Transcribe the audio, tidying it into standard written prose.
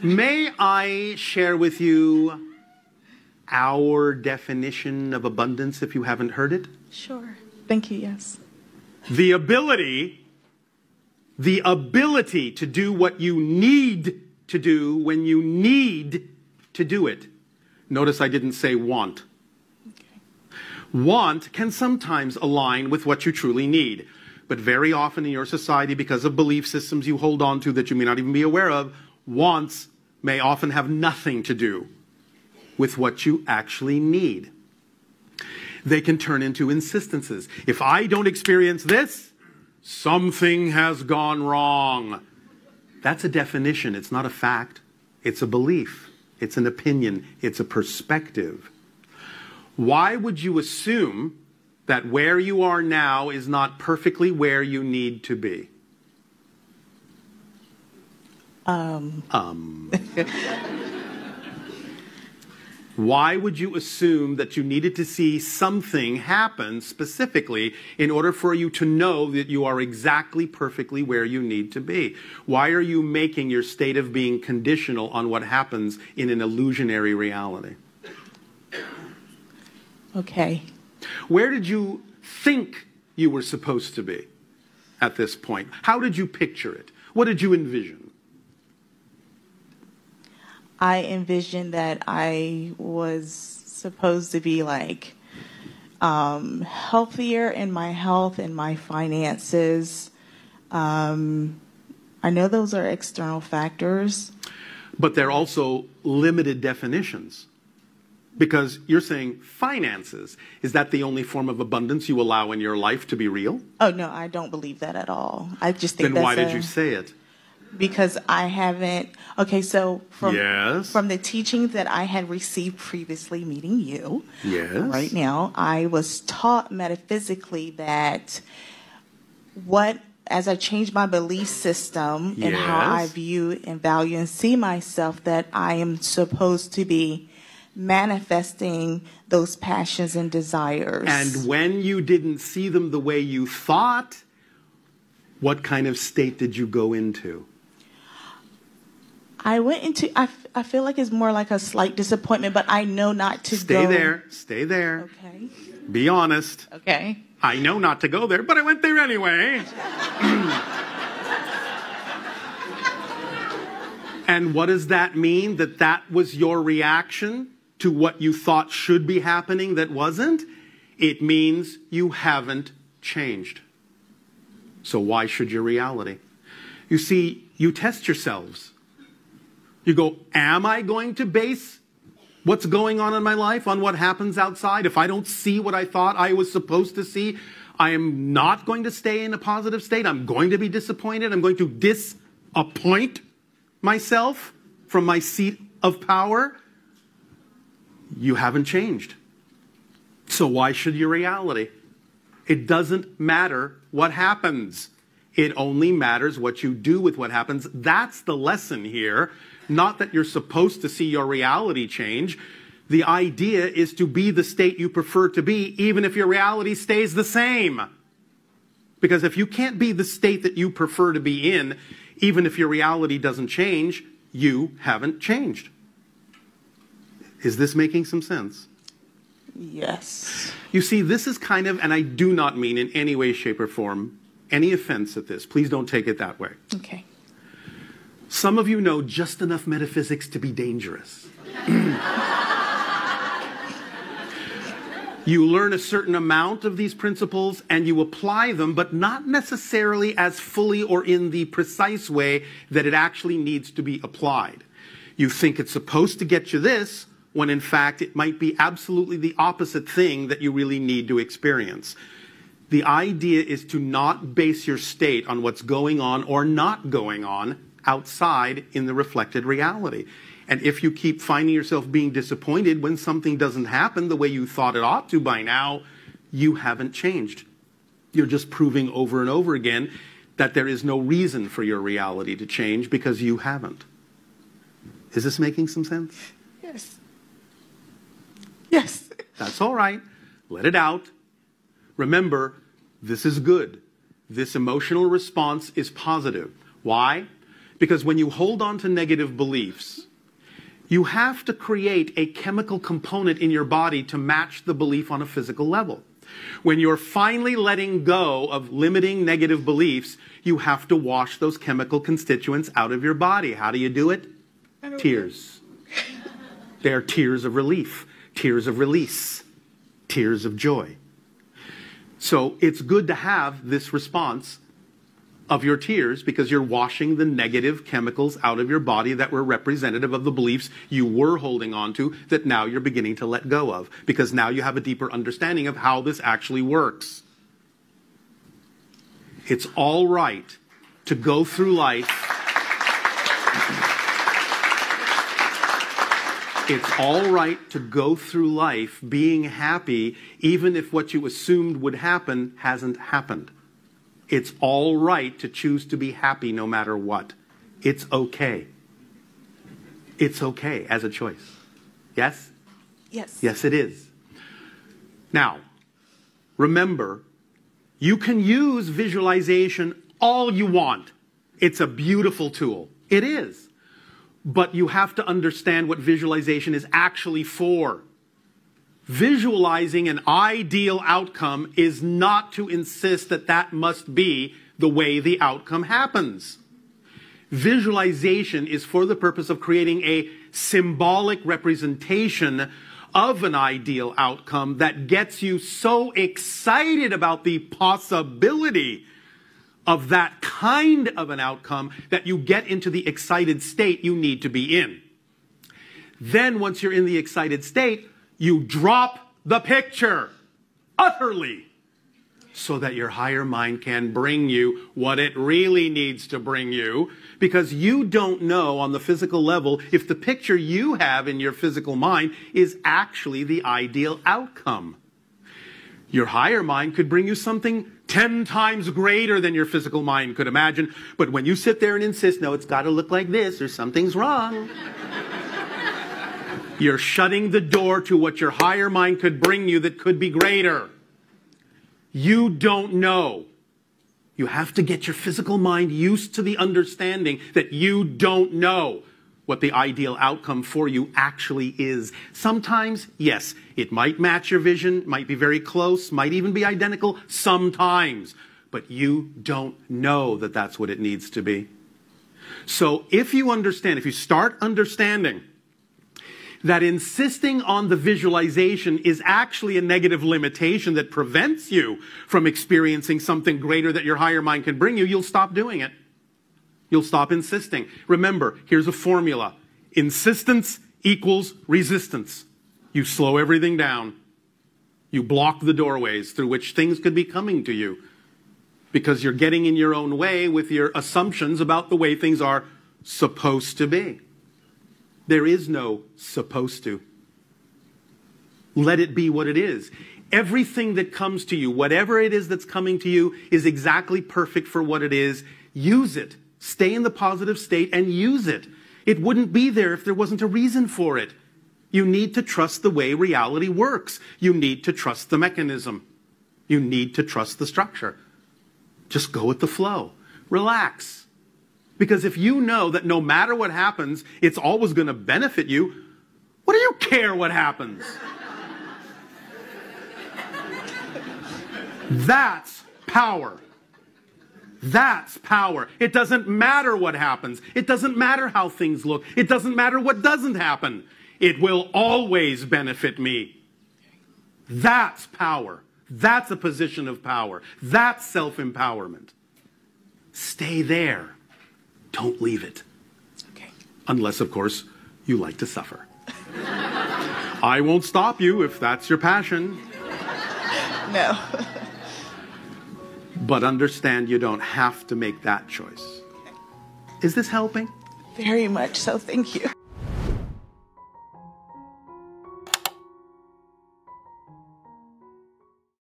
May I share with you our definition of abundance if you haven't heard it? Sure. Thank you, yes. The ability to do what you need to do when you need to do it. Notice I didn't say want. Okay. Want can sometimes align with what you truly need. But very often in your society, because of belief systems you hold on to that you may not even be aware of, wants may often have nothing to do with what you actually need. They can turn into insistences. If I don't experience this, something has gone wrong. That's a definition. It's not a fact. It's a belief. It's an opinion. It's a perspective. Why would you assume that where you are now is not perfectly where you need to be? Why would you assume that you needed to see something happen specifically in order for you to know that you are exactly perfectly where you need to be? Why are you making your state of being conditional on what happens in an illusionary reality? Okay. Where did you think you were supposed to be at this point? How did you picture it? What did you envision? I envisioned that I was supposed to be like healthier in my health and my finances. I know those are external factors. But they're also limited definitions. Because you're saying finances. Is that the only form of abundance you allow in your life to be real? Oh, no, I don't believe that at all. I just think then why did you say it? Because I haven't, okay, so from the teachings that I had received previously meeting you, right now, I was taught metaphysically that as I changed my belief system and how I view and value and see myself, that I am supposed to be manifesting those passions and desires. And when you didn't see them the way you thought, what kind of state did you go into? I went into, I feel like it's more like a slight disappointment, but I know not to go. Stay there. Okay. Be honest. Okay. I know not to go there, but I went there anyway. And what does that mean? That was your reaction to what you thought should be happening that wasn't? It means you haven't changed. So why should your reality? You see, you test yourselves. You go, am I going to base what's going on in my life on what happens outside? If I don't see what I thought I was supposed to see, I am not going to stay in a positive state. I'm going to be disappointed. I'm going to disappoint myself from my seat of power. You haven't changed. So why should your reality? It doesn't matter what happens. It only matters what you do with what happens. That's the lesson here. Not that you're supposed to see your reality change. The idea is to be the state you prefer to be, even if your reality stays the same. Because if you can't be the state that you prefer to be in, even if your reality doesn't change, you haven't changed. Is this making some sense? Yes. You see, this is kind of, and I do not mean in any way, shape, or form, any offense at this. Please don't take it that way. Okay. Some of you know just enough metaphysics to be dangerous. You learn a certain amount of these principles and you apply them, but not necessarily as fully or in the precise way that it actually needs to be applied. You think it's supposed to get you this, when in fact it might be absolutely the opposite thing that you really need to experience. The idea is to not base your state on what's going on or not going on outside in the reflected reality. And if you keep finding yourself being disappointed when something doesn't happen the way you thought it ought to by now, you haven't changed. You're just proving over and over again that there is no reason for your reality to change because you haven't. Is this making some sense? Yes. Yes. That's all right. Let it out. Remember, this is good. This emotional response is positive. Why? Because when you hold on to negative beliefs, you have to create a chemical component in your body to match the belief on a physical level. When you're finally letting go of limiting negative beliefs, you have to wash those chemical constituents out of your body. How do you do it? Tears. They're tears of relief, tears of release, tears of joy. So it's good to have this response of your tears because you're washing the negative chemicals out of your body that were representative of the beliefs you were holding on to that now you're beginning to let go of, because now you have a deeper understanding of how this actually works. It's all right to go through life. It's all right to go through life being happy even if what you assumed would happen hasn't happened. It's all right to choose to be happy no matter what. It's okay. It's okay as a choice. Yes? Yes. Yes, it is. Now, remember, you can use visualization all you want. It's a beautiful tool. It is. But you have to understand what visualization is actually for. Visualizing an ideal outcome is not to insist that that must be the way the outcome happens. Visualization is for the purpose of creating a symbolic representation of an ideal outcome that gets you so excited about the possibility of that kind of an outcome that you get into the excited state you need to be in. Then once you're in the excited state, you drop the picture utterly so that your higher mind can bring you what it really needs to bring you, because you don't know on the physical level if the picture you have in your physical mind is actually the ideal outcome. Your higher mind could bring you something 10 times greater than your physical mind could imagine, but when you sit there and insist, no, it's got to look like this or something's wrong, you're shutting the door to what your higher mind could bring you that could be greater. You don't know. You have to get your physical mind used to the understanding that you don't know what the ideal outcome for you actually is. Sometimes, yes, it might match your vision, might be very close, might even be identical sometimes, but you don't know that that's what it needs to be. So if you understand, if you start understanding that insisting on the visualization is actually a negative limitation that prevents you from experiencing something greater that your higher mind can bring you, you'll stop doing it. You'll stop insisting. Remember, here's a formula. Insistence equals resistance. You slow everything down. You block the doorways through which things could be coming to you because you're getting in your own way with your assumptions about the way things are supposed to be. There is no supposed to. Let it be what it is. Everything that comes to you, whatever it is that's coming to you, is exactly perfect for what it is. Use it. Stay in the positive state and use it. It wouldn't be there if there wasn't a reason for it. You need to trust the way reality works. You need to trust the mechanism. You need to trust the structure. Just go with the flow. Relax. Because if you know that no matter what happens, it's always going to benefit you, what do you care what happens? That's power. That's power. It doesn't matter what happens. It doesn't matter how things look. It doesn't matter what doesn't happen. It will always benefit me. That's power. That's a position of power. That's self-empowerment. Stay there. Don't leave it. Okay. Unless, of course, you like to suffer. I won't stop you if that's your passion. No. But understand you don't have to make that choice. Is this helping? Very much so, thank you.